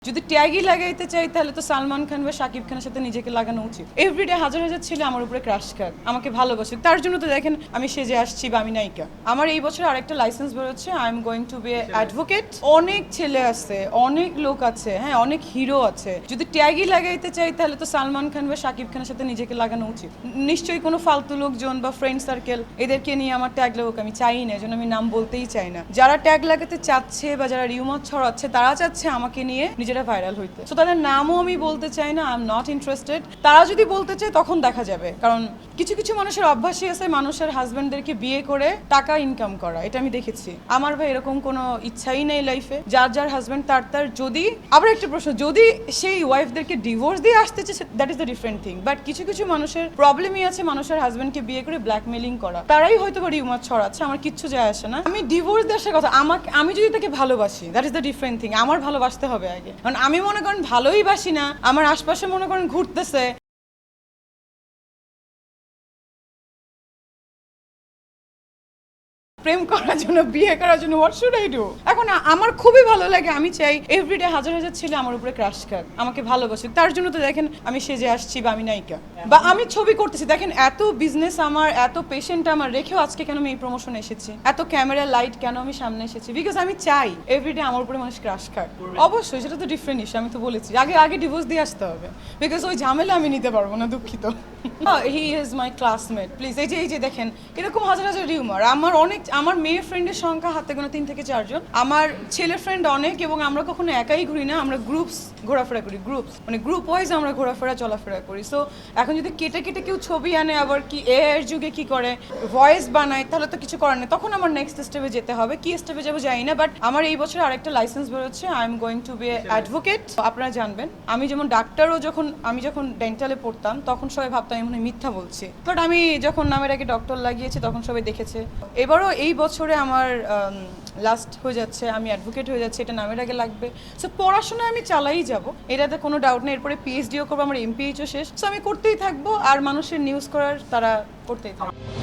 যদি ট্যাগই লাগাইতে চাই তাহলে তো সালমান খান বা শাকিব খানের সাথে নিজেকে লাগানো উচিত। এভরিডে হাজার হাজার ছেলে আমার উপরে ক্রাশ খাক, আমাকে ভালোবাসে, তার জন্য তো দেখেন আমি সেজে আসছি বা আমি নায়িকা। আমার এই বছর আরেকটা লাইসেন্স বেরোচ্ছে, I am going to be advocate. অনেক ছেলে আছে, অনেক লোক আছে, হ্যাঁ অনেক হিরো আছে। যদি ট্যাগই লাগাইতে চাই তাহলে তো সালমান খান বা শাকিব খানের সাথে নিজেকে লাগানো উচিত। নিশ্চয়ই কোনো ফালতু লোকজন বা ফ্রেন্ড সার্কেল এদেরকে নিয়ে আমার ট্যাগ লাগুক আমি চাই না, এজন্য আমি নাম বলতেই চাই না। যারা ট্যাগ লাগাতে চাচ্ছে বা যারা রিউমার ছড়াচ্ছে তারা চাচ্ছে আমাকে নিয়ে নিজেরা ভাইরাল হইতে, সো তাদের নামও আমি বলতে চাই না, আই এম নট ইন্টারেস্টেড। তারা যদি বলতে চায় তখন দেখা যাবে, কারণ কিছু কিছু মানুষের অভ্যাসই আছে মানুষের হাজবেন্ডদেরকে বিয়ে করে টাকা ইনকাম করা, এটা আমি দেখেছি। আমার ভাই এরকম কোনো ইচ্ছাই নেই লাইফে। যার যার হাজবেন্ড তার তার, যদি আবার একটা প্রশ্ন, যদি সেই ওয়াইফদেরকে ডিভোর্স দিয়ে আসতে চায় that is the different thing, but কিছু কিছু মানুষের প্রবলেমই আছে মানুষের হাজবেন্ডকে বিয়ে করে ব্ল্যাকমেলিং করা, তারাই হয়তো বা রিউমার ছড়াচ্ছে, আমার কিচ্ছু যায় আসে না। আমি ডিভোর্স দিয়ে আসার কথা, আমি যদি তাকে ভালোবাসি that is the different thing, আমার ভালোবাসতে হবে আগে। কারণ আমি মনে করেন ভালোই বাসি না, আমার আশপাশে মনে করেন ঘুরতেছে প্রেম করার জন্য, বিয়ে করার জন্য, হোয়াট শুড আই ডু? এখন আমার খুবই ভালো লাগে, আমি চাই এভরিডে হাজার হাজার ছেলে আমার উপরে ক্রাশ খাক, আমাকে ভালোবাসে, তার জন্য তো দেখেন আমি সেজে আসছি বা আমি নায়িকা বা আমি ছবি করতেছি। দেখেন এত বিজনেস আমার, এত পেশেন্ট আমার রেখেও আজকে কেন আমি এই প্রমোশনে এসেছি, এত ক্যামেরা লাইট কেন আমি সামনে এসেছি, বিকজ আমি চাই এভরিডে আমার উপরে মানুষ ক্রাশ খাক। অবশ্যই সেটা তো ডিফারেন্ট ইস্যু, আমি তো বলেছি আগে ডিভোর্স দিয়ে আসতে হবে, বিকজ ওই ঝামেলা আমি নিতে পারবো না, দুঃখিত। He is my classmate, please. এই যে দেখেন এরকম হাজার হাজার রিউমার। আমার মেয়ে ফ্রেন্ডের সংখ্যা হাতে গোনা 3 থেকে 4 জন, আমার ছেলে ফ্রেন্ড অনেক, এবং আমরা কখনো একাই ঘুরি না, আমরা গ্রুপস ঘোরাফেরা করি, গ্রুপস মানে গ্রুপ ওয়াইজ আমরা ঘোরাফেরা চলাফেরা করি। সো এখন যদি কেটে কেটে কেউ ছবি আনে, আবার কি এর যুগে কি করে ভয়েস বানায়, তাহলে তো কিছু করার নেই, তখন আমার নেক্সট স্টেপে যেতে হবে। কি স্টেপে যাবো জানি না, বাট আমার এই বছর আরেকটা লাইসেন্স বেরোচ্ছে, I am going to be advocate. আপনারা জানবেন আমি যেমন ডাক্তারও, আমি যখন ডেন্টালে পড়তাম তখন সবাই ভাবতাম আমি মনে হয় মিথ্যা বলছি, বাট আমি যখন নামের আগে ডক্টর লাগিয়েছি তখন সবাই দেখেছে। এবারও এই বছরে আমার লাস্ট হয়ে যাচ্ছে, আমি অ্যাডভোকেট হয়ে যাচ্ছে, এটা নামের আগে লাগবে। সো পড়াশোনা আমি চালাই যাব, এটাতে কোনো ডাউট নেই। এরপরে পিএইচডিও করবো, আমার এমপিএইচও শেষ, সো আমি করতেই থাকবো, আর মানুষের নিউজ করার তারা করতেই থাকবো।